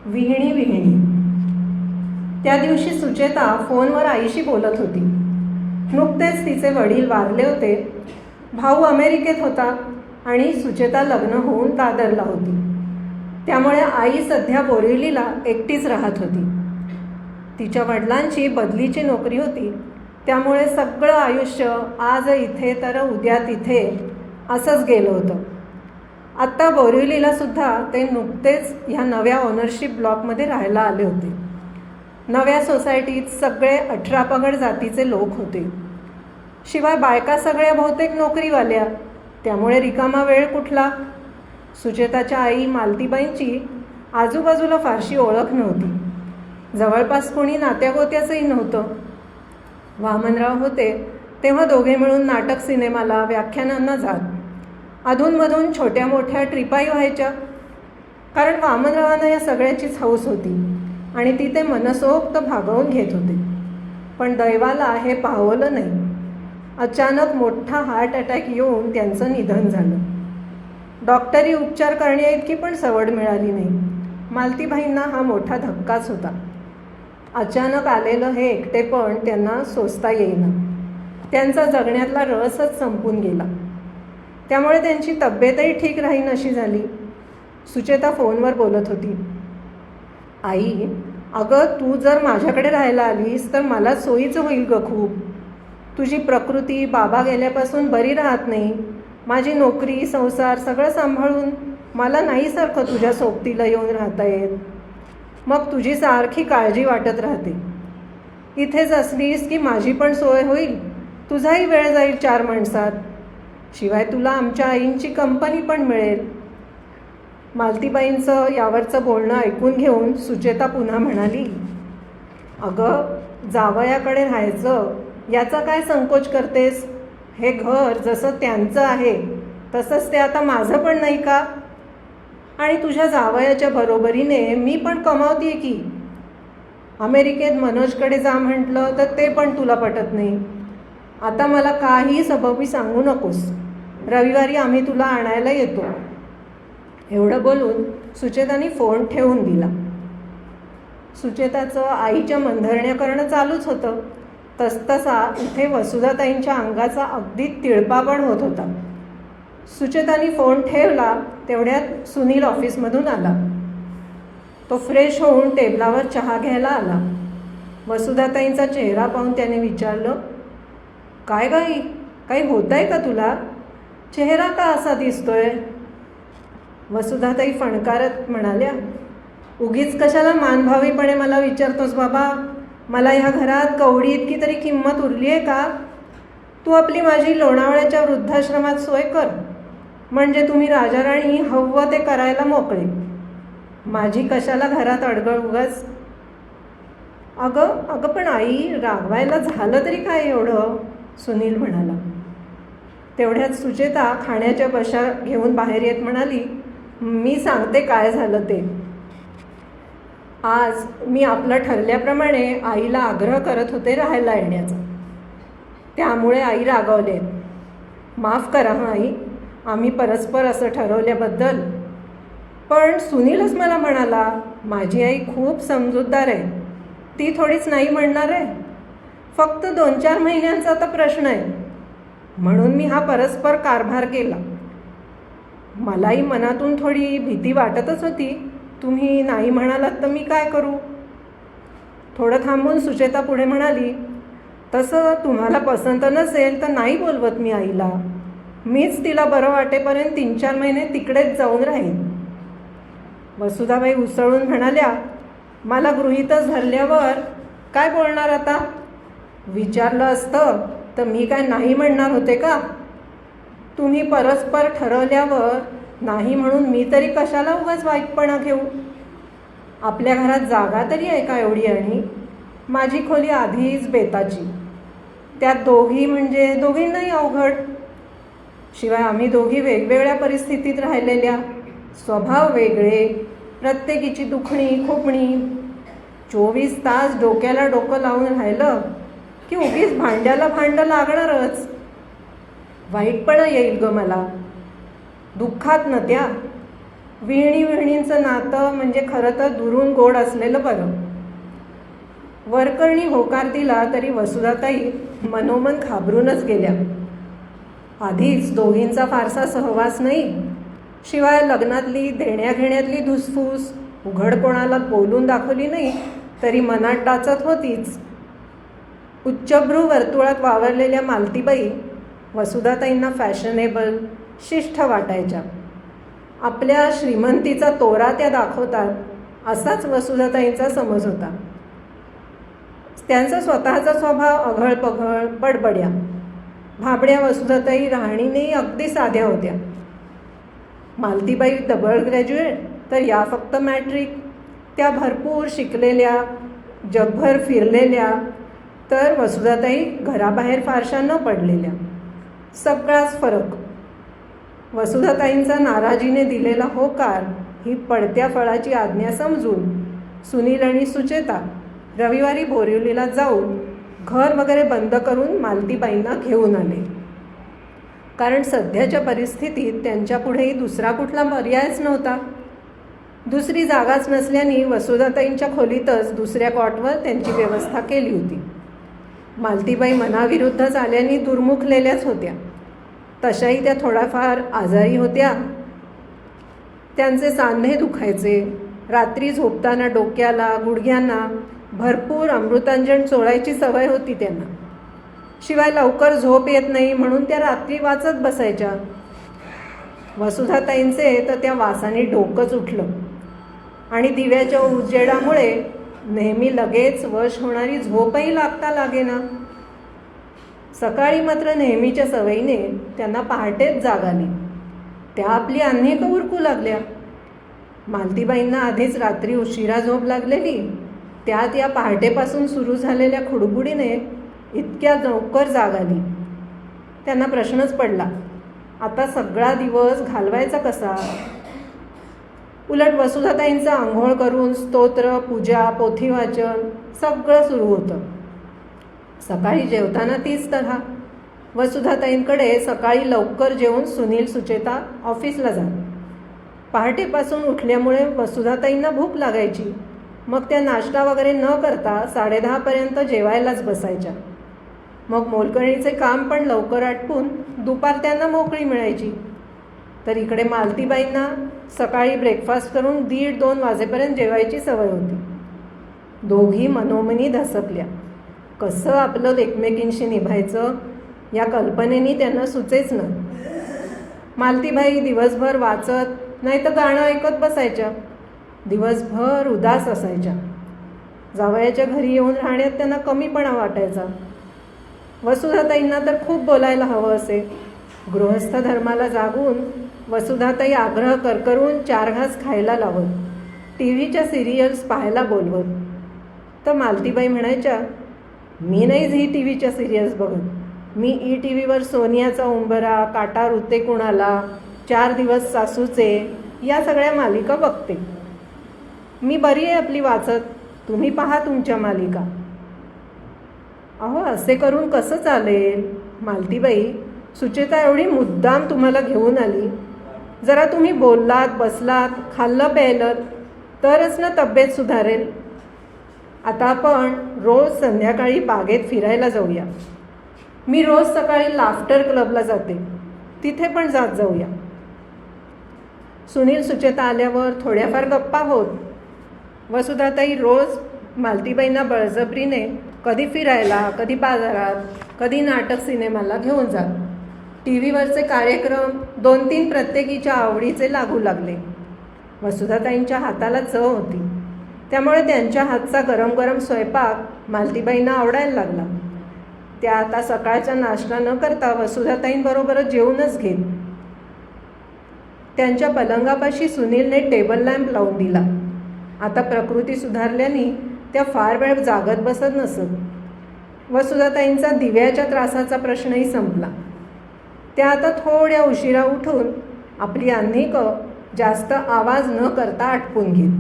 विहिणी विहिणी. त्या दिवशी सुचेता फोनवर आईशी बोलत होती. नुकतेच तिचे वडील वारले होते. भाऊ अमेरिकेत होता आणि सुचेता लग्न होऊन दादरला होती. त्यामुळे आई सध्या बोरिवलीला एकटीच राहत होती. तिच्या वडिलांची बदलीची नोकरी होती. त्यामुळे सगळं आयुष्य आज इथे तर उद्या तिथे असंच गेलं होतं. आत्ता बोरिवलीला सुद्धा ते नुकतेच ह्या नव्या ओनरशिप ब्लॉकमध्ये राहायला आले होते. नव्या सोसायटीत सगळे 18 पगड जातीचे लोक होते. शिवाय बायका सगळ्या बहुतेक नोकरीवाल्या. त्यामुळे रिकामा वेळ कुठला. सुचेताच्या आई मालतीबाईंची आजूबाजूला फारशी ओळख नव्हती. जवळपास कोणी नात्यागोत्याचंही नव्हतं. वामनराव होते तेव्हा दोघे मिळून नाटक सिनेमाला व्याख्यानांना जात. अधूनमधून छोट्या मोठ्या ट्रिपाही व्हायच्या. कारण वामनरावांना या सगळ्याचीच हौस होती आणि ती ते मनसोक्त भागवून घेत होते. पण दैवाला हे पाहवलं नाही. अचानक मोठा हार्ट अटॅक येऊन त्यांचं निधन झालं. डॉक्टरी उपचार करण्याइतकी पण सवड मिळाली नाही. मालतीबाईंना हा मोठा धक्काच होता. अचानक आलेलं हे एकटेपण त्यांना सोसता येईना. त्यांचा जगण्यातला रसच संपून गेला. त्यामुळे त्यांची तब्येतही ठीक राहीन अशी झाली. सुचेता फोनवर बोलत होती. आई, अगं तू जर माझ्याकडे राहायला आलीस तर मला सोयीचं होईल ग खूप. तुझी प्रकृती बाबा गेल्यापासून बरी राहत नाही. माझी नोकरी संसार सगळं सांभाळून मला नाहीसारखं तुझ्या सोबतीला येऊन राहता येत. मग तुझी सारखी काळजी वाटत राहते. इथेच असलीस की माझी पण सोय होईल. तुझाही वेळ जाईल 4 माणसात. शिवाय तुला आमच्या आईंची कंपनी पण मिळेल. मालतीबाईंचं यावरचं बोलणं ऐकून घेऊन सुचेता पुन्हा म्हणाली, अगं जावयाकडे राहायचं याचा काय संकोच करतेस. हे घर जसं त्यांचं आहे तसंच ते आता माझं पण नाही का. आणि तुझ्या जावयाच्या बरोबरीने मी पण कमावते की. अमेरिकेत मनोजकडे जा म्हटलं तर ते पण तुला पटत नाही. आता मला काही सबबी सांगू नकोस. रविवारी आम्ही तुला आणायला येतो. एवढं बोलून सुचेतानी फोन ठेवून दिला. सुचेताचं आईच्या मंधरण्या करणं चालूच होतं. तसतसा इथे वसुधाताईंच्या अंगाचा अगदी तिळपा पण होत होता. सुचेतानी फोन ठेवला तेवढ्यात सुनील ऑफिसमधून आला. तो फ्रेश होऊन टेबलावर चहा घ्यायला आला. वसुधाताईंचा चेहरा पाहून त्याने विचारलं, काय गाई, काही होत आहे का तुला. चेहरा का असा दिसतोय. वसुधाताई फणकारत म्हणाल्या, उगीच कशाला मानभावीपणे मला विचारतोस बाबा. मला ह्या घरात कवडी इतकी तरी किंमत उरली आहे का. तू आपली माझी लोणावळ्याच्या वृद्धाश्रमात सोय कर. म्हणजे तुम्ही राजाराणी हवं ते करायला मोकळे. माझी कशाला घरात अडगळ उगाच. अगं पण आई, रागवायला झालं तरी काय एवढं. सुनील म्हणाला. तेवढ्यात सुचेता खाण्याच्या बशा घेऊन बाहेर येत म्हणाली, मी सांगते काय झालं ते. आज मी आपलं ठरल्याप्रमाणे आईला आग्रह करत होते राहायला येण्याचा. त्यामुळे आई रागावले. माफ करा हां आई, आम्ही परस्पर असं ठरवल्याबद्दल. पण सुनीलच मला म्हणाला, माझी आई खूप समजूतदार आहे. ती थोडीच नाही म्हणणार आहे. फक्त 2-4 महिन्यांचा आता प्रश्न आहे. म्हणून मी हा परस्पर कारभार केला. मलाही मनातून थोडी भीती वाटतच होती. तुम्ही नाही म्हणालात तर मी काय करू. थोडं थांबून सुचेता पुढे म्हणाली, तसं तुम्हाला पसंत नसेल तर नाही बोलवत मी आईला. मीच तिला बरं वाटेपर्यंत 3-4 महिने तिकडेच जाऊन राहीन. वसुधाबाई उसळून म्हणाल्या, मला गृहीतच धरल्यावर काय बोलणार आता. विचारलं असतं तर मी काय नाही म्हणणार होते का. तुम्ही परस्पर ठरवल्यावर नाही म्हणून मी तरी कशाला उगाच वाईटपणा घेऊ. आपल्या घरात जागा तरी आहे का एवढी. आणि माझी खोली आधीच बेताची. त्यात दोघी म्हणजे दोघींनाही अवघड. शिवाय आम्ही दोघी वेगवेगळ्या परिस्थितीत राहिलेल्या. स्वभाव वेगळे. प्रत्येकीची दुखणी खोपणी. 24 तास डोक्याला डोकं लावून राहिलं की उगीच भांड्याला भांडं लागणारच. वाईटपणा येईल ग मला. दुःखात न त्या. विहिणी विहिणींचं नातं म्हणजे खरं तर दुरून गोड असलेलं बरं. वरकरणी होकार दिला तरी वसुधाताई मनोमन घाबरूनच गेल्या. आधीच दोघींचा फारसा सहवास नाही, शिवाय लग्नातली देण्याघेण्यातली धुसफूस उघड कोणाला बोलून दाखवली नाही तरी मनात डाचत होतीच. उच्चभ्रू वर्तुळात वावरलेल्या मालतीबाई वसुधाताईंना फॅशनेबल, शिष्ट वाटायच्या. आपल्या श्रीमंतीचा तोरा त्या दाखवतात असाच वसुधाताईंचा समज होता. त्यांचा स्वतःचा स्वभाव अघळपघळ, बडबड्या. भाबड्या वसुधाताई राहणीनेही अगदी साध्या होत्या. मालतीबाई डबल ग्रॅज्युएट तर या फक्त मॅट्रिक. त्या भरपूर शिकलेल्या, जगभर फिरलेल्या, तर वसुधाताई घराबाहेर फारशा न पडलेल्या. सगळाच फरक. वसुधाताईंचा नाराजीने दिलेला होकार ही पडत्या फळाची आज्ञा समजून सुनील आणि सुचेता रविवारी बोरिवलीला जाऊन घर वगैरे बंद करून मालतीबाईंना घेऊन आले. कारण सध्याच्या परिस्थितीत त्यांच्यापुढेही दुसरा कुठला पर्यायच नव्हता. दुसरी जागाच नसल्याने वसुधाताईंच्या खोलीतच दुसऱ्या कॉटवर त्यांची व्यवस्था केली होती. मालतीबाई मनाविरुद्ध झाल्याने दुर्मुखलेल्याच होत्या. तशाही त्या थोड्याफार आजारी होत्या. त्यांचे सांधे दुखायचे. रात्री झोपताना डोक्याला, गुडघ्यांना भरपूर अमृतांजन चोळायची सवय होती त्यांना. शिवाय लवकर झोप येत नाही म्हणून त्या रात्री वाचत बसायच्या. वसुधाताईंचे तर त्या वासाने डोकंच उठलं आणि दिव्याच्या उजेडामुळे नेहमी लगेच वश होणारी झोपही लागता लागेना. सकाळी मात्र नेहमीच्या सवयीने त्यांना पहाटेच जाग आली. त्या आपली अनेक उरकू लागल्या. मालतीबाईंना आधीच रात्री उशिरा झोप लागलेली, त्यात या पहाटेपासून सुरू झालेल्या खुडबुडीने इतक्या लवकर जाग आली. त्यांना प्रश्नच पडला, आता सगळा दिवस घालवायचा कसा. उलट वसुधाताईंचा आंघोळ करून स्तोत्र, पूजा, पोथी वाचन सगळं सुरू होतं. सकाळी जेवताना तीच तऱ्हा. वसुधाताईंकडे सकाळी लवकर जेवून सुनील, सुचेता ऑफिसला जात. पहाटेपासून उठल्यामुळे वसुधाताईंना भूक लागायची. मग त्या नाश्ता वगैरे न करता 10:30पर्यंत जेवायलाच बसायच्या. मग मोलकरणीचे काम पण लवकर आटपून दुपार त्यांना मोकळी मिळायची. तर इकडे मालतीबाईंना सकाळी ब्रेकफास्ट करून 1:30-2 वाजेपर्यंत जेवायची सवय होती. दोघी मनोमनी धसकल्या. कसं आपलं एकमेकींशी निभायचं या कल्पनेनी त्यांना सुचेच ना. मालतीबाई दिवसभर वाचत नाही तर गाणं ऐकत बसायच्या. दिवसभर उदास असायच्या. जावयाच्या घरी येऊन राहण्यात त्यांना कमीपणा वाटायचा. वसुधाताईंना तर खूप बोलायला हवं असे. गृहस्थ धर्माला जागून वसुधाताई आग्रह करकरून 4 घास खायला लावत, टीव्हीच्या सिरियल्स पाहायला बोलवत. तर मालतीबाई म्हणायच्या, मी नाही झी टीव्हीच्या सिरियल्स बघत, मी ETVवर सोनियाचा उंबरा, काटा रुते कुणाला, 4 दिवस सासूचे या सगळ्या मालिका बघते. मी बरी आहे आपली वाचत, तुम्ही पहा तुमच्या मालिका. अहो असे करून कसं चालेल मालतीबाई. सुचेता एवढी मुद्दाम तुम्हाला घेऊन आली. जरा तुम्ही बोललात, बसलात, खाल्लं प्यायलं तरच ना तब्येत सुधारेल. आता आपण रोज संध्याकाळी बागेत फिरायला जाऊया. मी रोज सकाळी लाफ्टर क्लबला जाते, तिथे पण जात जाऊया. सुनील, सुचेता आल्यावर थोड्याफार गप्पा होत. वसुधाताई रोज मालतीबाईंना बळजबरीने कधी फिरायला, कधी बाजारात, कधी नाटक सिनेमाला घेऊन जात. TVवरचे कार्यक्रम 2-3 प्रत्येकीच्या आवडीचे लागू लागले. वसुधाताईंच्या हाताला चव होती, त्यामुळे त्यांच्या हातचा गरम गरम स्वयंपाक मालतीबाईंना आवडायला लागला. त्या आता सकाळचा नाश्ता न करता वसुधाताईंबरोबरच जेवूनच घेत. त्यांच्या पलंगापाशी सुनीलने टेबल लॅम्प लावून दिला. आता प्रकृती सुधारल्याने त्या फार वेळ जागत बसत नसत. वसुधाताईंचा दिव्याच्या त्रासाचा प्रश्नही संपला. त्या आता थोड्या उशिरा उठून आपली अनेक जास्त आवाज न करता आटपून घेत.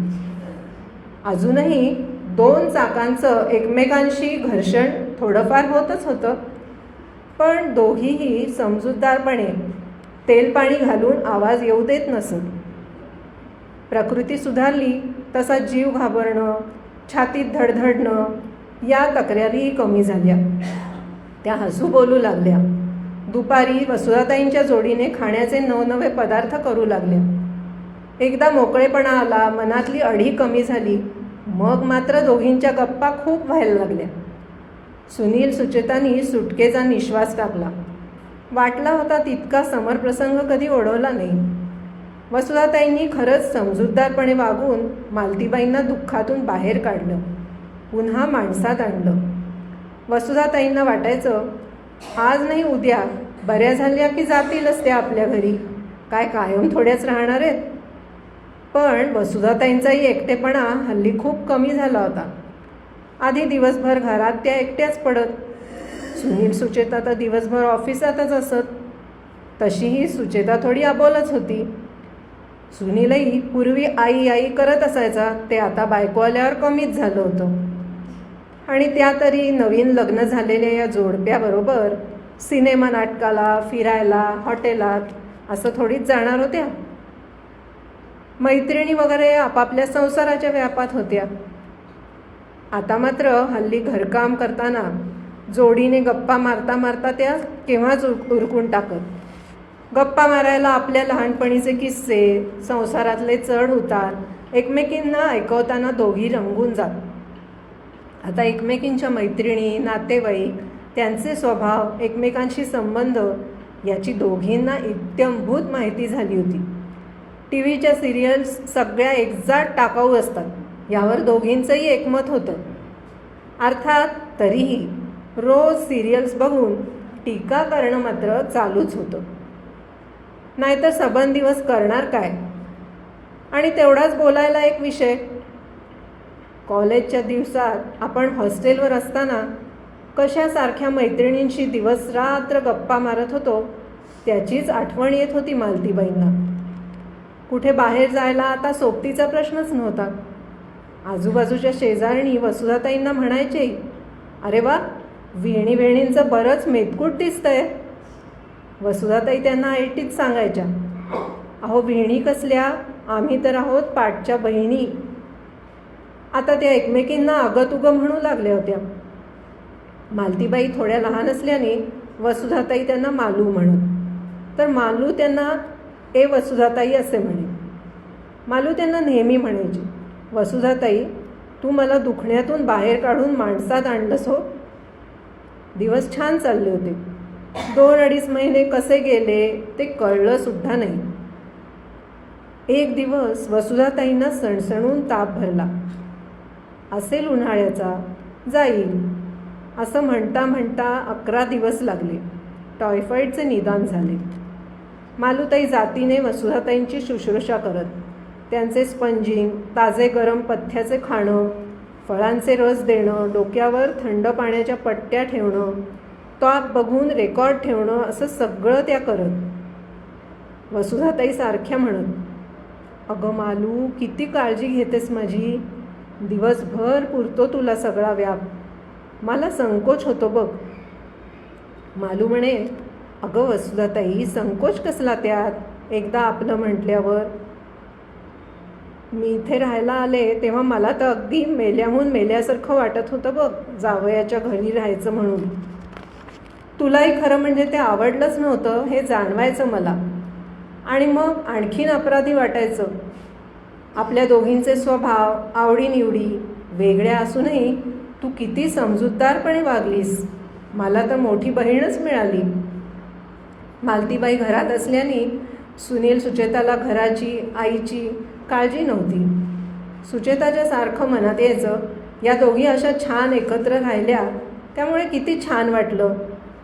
अजूनही 2 चाकांचं एकमेकांशी घर्षण थोडंफार होतच होतं, पण दोघीही समजूतदारपणे तेल पाणी घालून आवाज येऊ देत नसत. प्रकृती सुधारली तसा जीव घाबरणं, छातीत धडधडणं या तक्रारीही कमी झाल्या. त्या हसू बोलू लागल्या. दुपारी वसुधाताईंच्या जोडीने खाण्याचे नवनवे पदार्थ करू लागल्या. एकदा मोकळेपणा आला, मनातली अढी कमी झाली. मग मात्र दोघींच्या गप्पा खूप व्हायला लागल्या. सुनील सुचेतांनी सुटकेचा निश्वास टाकला. वाटला होता तितका समरप्रसंग कधी ओढवला नाही. वसुधाताईंनी खरंच समजूतदारपणे वागून मालतीबाईंना दुःखातून बाहेर काढलं, पुन्हा माणसात आणलं. वसुधाताईंना वाटायचं, आज नाही उद्या बऱ्या झाल्या की जातीलच त्या आपल्या घरी, काय कायम थोड्याच राहणार आहेत. पण वसुधाताईंचाही एकटेपणा हल्ली खूप कमी झाला होता. आधी दिवसभर घरात त्या एकट्याच पडत. सुनील सुचेता तर दिवसभर ऑफिसातच असत. तशीही सुचेता थोडी अबोलच होती. सुनीलही पूर्वी आई आई करत असायचा, ते आता बायको आल्यावर कमीच झालं होतं. आणि त्या तरी नवीन लग्न झालेल्या या जोडप्याबरोबर सिनेमा नाटकाला, फिरायला, हॉटेलात असं थोडीच जाणार होत्या. मैत्रिणी वगैरे आपापल्या संसाराच्या व्यापात होत्या. आता मात्र हल्ली घरकाम करताना जोडीने गप्पा मारता मारता त्या केव्हाच उरकून टाकत. गप्पा मारायला आपल्या लहानपणीचे किस्से, संसारातले चढ उतार एकमेकींना ऐकवताना दोघी रंगून जात. आता एकमेकींच्या मैत्रिणी, नातेवाईक, त्यांचे स्वभाव, एकमेकांशी संबंध याची दोघींना इत्यंभूत माहिती झाली होती. टी व्हीच्या सिरियल्स सगळ्या एक्झॅक्ट टाकाऊ असतात, यावर दोघींचंही एकमत होतं. अर्थात तरीही रोज सिरियल्स बघून टीका करणं मात्र चालूच होतं. नाहीतर सबंध दिवस करणार काय. आणि तेवढाच बोलायला एक विषय. कॉलेजच्या दिवसात आपण हॉस्टेलवर असताना कशासारख्या मैत्रिणींशी दिवस रात्र गप्पा मारत होतो, त्याचीच आठवण येत होती मालतीबाईंना. कुठे बाहेर जायला आता सोबतीचा प्रश्नच नव्हता. आजूबाजूच्या शेजारणी वसुधाताईंना म्हणायचे, अरे वा, वेणीचं बरंच मेतकूट दिसतंय. वसुधाताई त्यांना ऐटीत सांगायच्या, अहो वेणी कसल्या, आम्ही तर आहोत पाठच्या बहिणी. आता त्या एकमेकींना अगतुगं म्हणू लागल्या होत्या. मालतीबाई थोड्या लहान असल्याने वसुधाताई त्यांना मालू म्हणत, तर मालू त्यांना ए वसुधाताई असे म्हणे. मालू त्यांना नेहमी म्हणायची, वसुधाताई, तू मला दुखण्यातून बाहेर काढून माणसात आणलंस हो. दिवस छान चालले होते. 2-2.5 महिने कसे गेले ते कळलं सुद्धा नाही. एक दिवस वसुधाताईंना सणसणून ताप भरला. असेल उन्हाळ्याचा, जाईल असं म्हणता म्हणता 11 दिवस लागले. टायफॉईडचे निदान झाले. मालूताई जातीने वसुधाताईंची शुश्रूषा करत. त्यांचे स्पंजिंग, ताजे गरम पथ्याचे खाणं, फळांचे रस देणं, डोक्यावर थंड पाण्याच्या पट्ट्या ठेवणं, ताप बघून रेकॉर्ड ठेवणं, असं सगळं त्या करत. वसुधाताई सारख्या म्हणत, अगं मालू, किती काळजी घेतेस माझी. दिवसभर पुरतो तुला सगळा व्याप. मला संकोच होतो बघ. मालू म्हणे, अगं वसुधाताई, संकोच कसला त्यात, एकदा आपलं म्हटल्यावर. मी इथे राहायला आले तेव्हा मला तर अगदी मेल्याहून मेल्यासारखं वाटत होतं बघ, जावयाच्या घरी राहायचं म्हणून. तुलाही खरं म्हणजे ते आवडलंच नव्हतं हे जाणवायचं मला. आणि मग आणखीन अपराधी वाटायचं. आपल्या दोघींचे स्वभाव, आवडीनिवडी वेगळ्या असूनही तू किती समजूतदारपणे वागलीस. मला तर मोठी बहीणच मिळाली. मालतीबाई घरात असल्याने सुनील सुचेताला घराची, आईची काळजी नव्हती. सुचेताच्या सारखं मनात यायचं, या दोघी अशा छान एकत्र राहिल्या त्यामुळे किती छान वाटलं.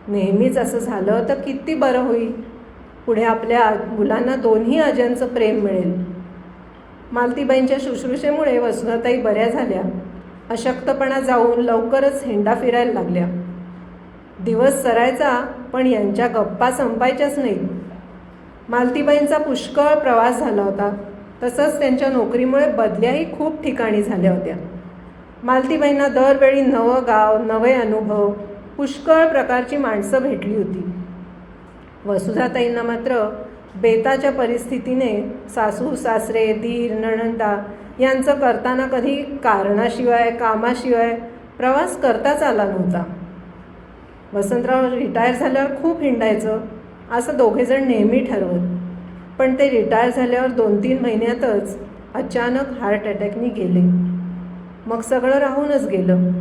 नेहमीच असं झालं तर किती बरं होईल. पुढे आपल्या मुलांना दोन्ही आज्यांचं प्रेम मिळेल. मालतीबाईंच्या शुश्रूषेमुळे वसुधाताई बऱ्या झाल्या. अशक्तपणा जाऊन लवकरच हेंडा फिरायला लागल्या. दिवस सरायचा पण यांच्या गप्पा संपायच्याच नाहीत. मालतीबाईंचा पुष्कळ प्रवास झाला होता. तसंच त्यांच्या नोकरीमुळे बदल्याही खूप ठिकाणी झाल्या होत्या. मालतीबाईंना दरवेळी नवं गाव, नवे अनुभव, पुष्कळ प्रकारची माणसं भेटली होती. वसुधाताईंना मात्र बेताच्या परिस्थितीने सासू सासरे दीर नणंदा यांचं करताना कधी कारणाशिवाय कामाशिवाय प्रवास करताच आला नव्हता. वसंतराव रिटायर झाल्यावर खूप हिंडायचं असं दोघेजण नेहमी ठरवत, पण ते रिटायर झाल्यावर 2-3 महिन्यातच अचानक हार्ट अटॅकने गेले. मग सगळं राहूनच गेलं.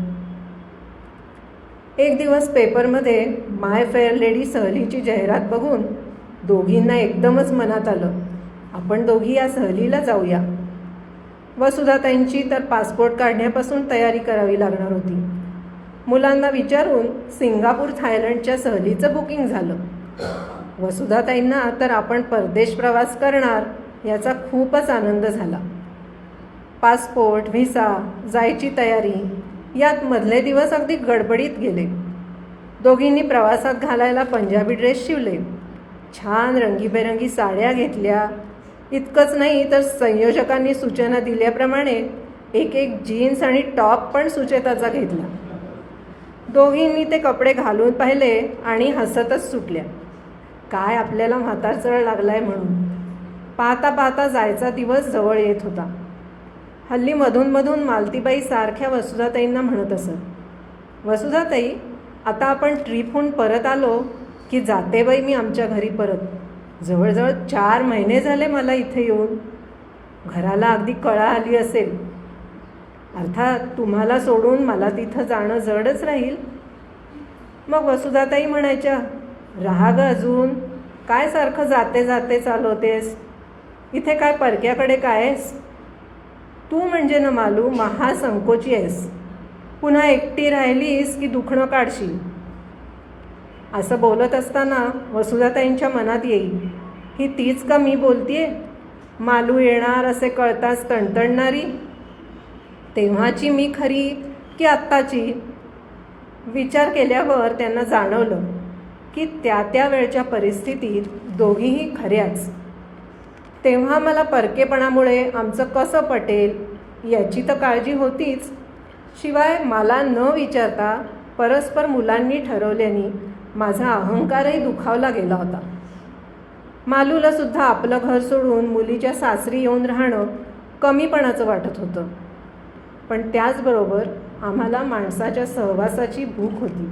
एक दिवस पेपरमध्ये माय फेअर लेडी सहलीची जाहिरात बघून दोघींना एकदमच मनात आलं, आपण दोघी या सहलीला जाऊया. वसुधाताईंची तर पासपोर्ट काढण्यापासून तयारी करावी लागणार होती. मुलांना विचारून सिंगापूर थायलंडच्या सहलीचं बुकिंग झालं. वसुधाताईंना तर आपण परदेश प्रवास करणार याचा खूपच आनंद झाला. पासपोर्ट, व्हिसा, जायची तयारी यात मधले दिवस अगदी गडबडीत गेले. दोघींनी प्रवासात घालायला पंजाबी ड्रेस शिवले, छान रंगीबेरंगी साड्या घेतल्या. इतकंच नाही तर संयोजकांनी सूचना दिल्याप्रमाणे एक जीन्स आणि टॉप पण सुचेताचा घेतला. दोघींनी ते कपडे घालून पाहिले आणि हसतच सुटल्या. काय आपल्याला म्हातारचळ लागलाय म्हणून. पाहता पाहता जायचा दिवस जवळ येत होता. हल्ली मधून मधून मालतीबाई सारख्या वसुधाताईंना म्हणत असत, वसुधाताई, आता आपण ट्रीपहून परत आलो की जाते बाई मी आमच्या घरी परत. जवळजवळ 4 महिने झाले मला इथे येऊन. घराला अगदी कळा आली असेल. अर्थात तुम्हाला सोडून मला तिथं जाणं जडच राहील. मग वसुधाताई म्हणायच्या, राहा ग अजून, काय सारखं जाते जाते चालवतेस. इथे काय परक्याकडे काय आहेस. तू म्हणजे ना मालू महासंकोची आहेस. पुन्हा एकटी राहिलीस की दुखणं काढशील. असं बोलत असताना वसुधाताईंच्या मनात येईल, ही तीच का मी बोलतीये, मालू येणार असे कळताच तणतणणारी. तेव्हाची मी खरी की आत्ताची. विचार केल्यावर त्यांना जाणवलं की त्या वेळच्या परिस्थितीत दोघीही खऱ्याच. तेव्हा मला परकेपणामुळे आमचं कसं पटेल याची तर काळजी होतीच, शिवाय मला न विचारता परस्पर मुलांनी ठरवल्याने माझा अहंकारही दुखावला गेला होता. मालूला सुद्धा आपलं घर सोडून मुलीच्या सासरी येऊन राहणं कमीपणाचं वाटत होतं. पण त्याचबरोबर आम्हाला माणसाच्या सहवासाची भूक होती.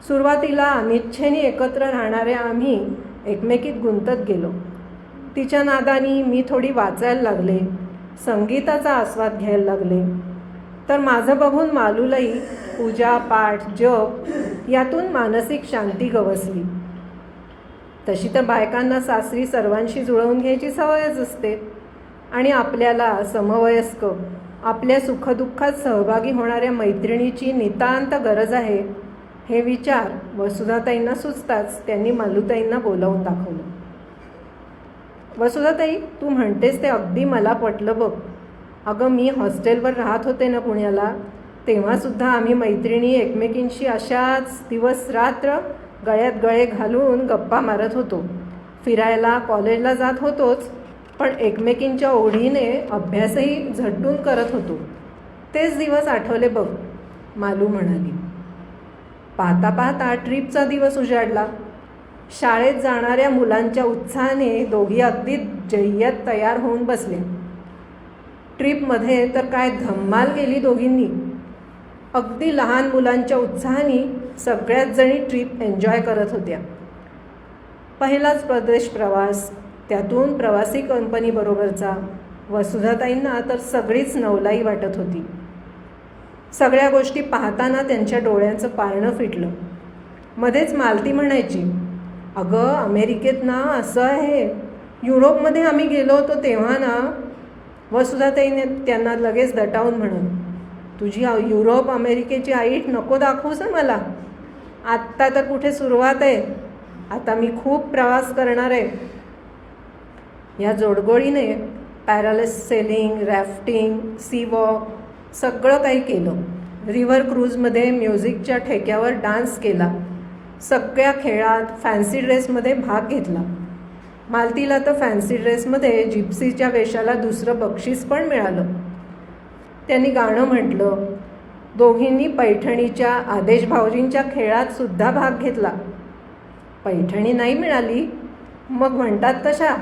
सुरुवातीला अनिच्छेने एकत्र राहणाऱ्या आम्ही एकमेकीत गुंतत गेलो. तिच्या नादानी मी थोडी वाचायला लागले, संगीताचा आस्वाद घ्यायला लागले. तर माझं बघून मालूलाही पूजा पाठ जप यातून मानसिक शांती गवसली. तशी तर बायकांना सासरी सर्वांशी जुळवून घ्यायची सवयच असते आणि आपल्याला समवयस्क आपल्या सुखदुःखात सहभागी होणाऱ्या मैत्रिणीची नितांत गरज आहे हे विचार वसुधाताईंना सुचताच त्यांनी मालूताईंना बोलावून दाखवलं. वसुधाताई, तू म्हणतेस ते अगदी मला पटलं बघ. अगं, मी हॉस्टेलवर राहत होते ना पुण्याला, तेव्हासुद्धा आम्ही मैत्रिणी एकमेकींशी अशाच दिवस रात्र गळ्यात गळे घालून गप्पा मारत होतो. फिरायला कॉलेजला जात होतोच, पण एकमेकींच्या ओढीने अभ्यासही झटून करत होतो. तेच दिवस आठवले बघ, मालू म्हणाली. पाहता पाहता ट्रीपचा दिवस उजाडला. शाळेत जाणाऱ्या मुलांच्या उत्साहाने दोघी अगदी जय्यत तयार होऊन बसल्या. ट्रीपमध्ये तर काय धम्माल गेली दोघींनी. अगदी लहान मुलांच्या उत्साहाने सगळ्याच जणी ट्रीप एन्जॉय करत होत्या. पहिलाच परदेश प्रवास, त्यातून प्रवासी कंपनीबरोबरचा. वसुधाताईंना तर सगळीच नवलाई वाटत होती. सगळ्या गोष्टी पाहताना त्यांच्या डोळ्यांचं पारणं फिटलं. मध्येच मालती म्हणायची, अगं अमेरिकेत ना असं आहे, युरोपमध्ये आम्ही गेलो होतो तेव्हा ना. वसुधाताईने त्यांना लगेच दटावून म्हणून, तुझी युरोप अमेरिकेची आईट नको दाखवूस मला. आत्ता तर कुठे सुरुवात आहे, आता मी खूप प्रवास करणार आहे. या जोडगोळीने पॅरासेलिंग, रॅफ्टिंग, सी वॉक सगळं काही केलं. रिव्हर क्रूजमध्ये म्युझिकच्या ठेक्यावर डान्स केला. सगळ्या खेळात फॅन्सी ड्रेसमध्ये भाग घेतला. मालतीला तर फॅन्सी ड्रेसमध्ये जिप्सीच्या वेशाला दुसरं बक्षीस पण मिळालं. त्यांनी गाणं म्हटलं. दोघींनी पैठणीच्या आदेश भाऊजींच्या खेळात सुद्धा भाग घेतला. पैठणी नाही मिळाली, मग म्हणतात तशा,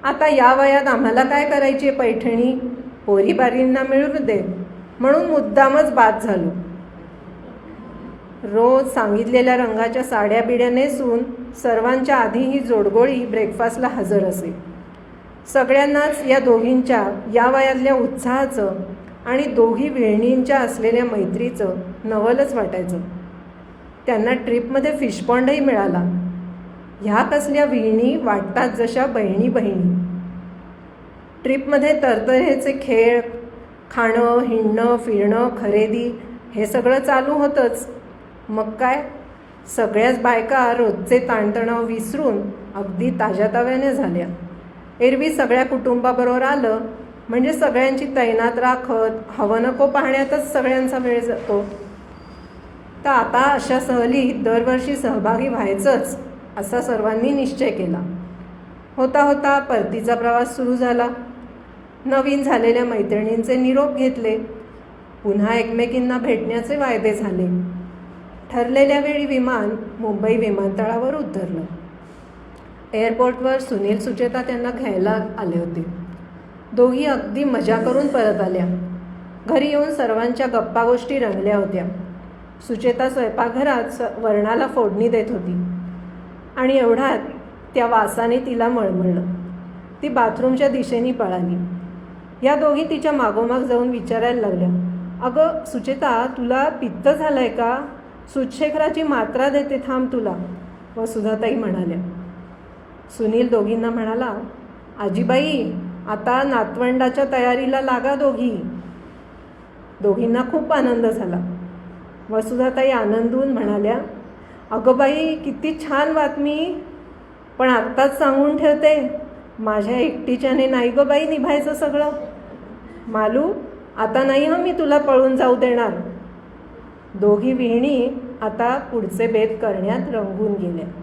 आता या वयात आम्हाला काय करायची पैठणी, पोरीबारींना मिळू दे म्हणून मुद्दामच बाद झालो. रोज सांगितलेल्या रंगाच्या साड्या बिड्या नेसून सर्वांच्या आधी ही जोडगोळी ब्रेकफास्टला हजर असे. सगळ्यांनाच या दोघींच्या या वयातल्या उत्साहाचं आणि दोघी विळणींच्या असलेल्या मैत्रीचं नवलच वाटायचं. त्यांना ट्रिपमध्ये फिशपॉंडही मिळाला. ह्या कसल्या विळणी वाटतात जशा बहिणी बहिणी. ट्रिपमध्ये तरतऱ्हेचे खेळ, खाणं, हिंडणं, फिरणं, खरेदी हे सगळं चालू होतंच. मग काय, सगळ्याच बायका रोजचे ताणतणाव विसरून अगदी ताज्यातव्याने झाल्या. एरवी सगळ्या कुटुंबाबरोबर आलं म्हणजे सगळ्यांची तैनात राखत हवं नको पाहण्यातच सगळ्यांचा वेळ जातो. तर आता अशा सहलीत दरवर्षी सहभागी व्हायचंच असा सर्वांनी निश्चय केला. होता होता परतीचा प्रवास सुरू झाला. नवीन झालेल्या मैत्रिणींचे निरोप घेतले. पुन्हा एकमेकींना भेटण्याचे वायदे झाले. ठरलेल्या वेळी विमान मुंबई विमानतळावर उतरलं. एअरपोर्टवर सुनील सुचेता त्यांना घ्यायला आले होते. दोघी अगदी मजा करून परत आल्या. घरी येऊन सर्वांच्या गप्पा गोष्टी रंगल्या होत्या. सुचेता स्वयंपाकघरात वरणाला फोडणी देत होती आणि एवढ्यात त्या वासाने तिला मळमळलं. ती बाथरूमच्या दिशेने पळाली. या दोघी तिच्या मागोमाग जाऊन विचारायला लागल्या, अगं सुचेता, तुला पित्त झालंय का? सुतशेखराची मात्रा देते, थांब तुला. वसुधाताई म्हणाल्या. सुनील दोघींना म्हणाला, आजीबाई आता नातवंडाच्या तयारीला लागा दोघी. दोघींना खूप आनंद झाला. वसुधाताई आनंदून म्हणाल्या, अगं बाई किती छान बातमी, पण आत्ताच सांगून ठेवते, माझ्या एकटीच्याने नाही गं बाई निभायचं सगळं. मालू, आता नाही हं मी तुला पळून जाऊ देणार. दोघी विहिणी आता पुढचे बेत करण्यात रंगून गेल्या.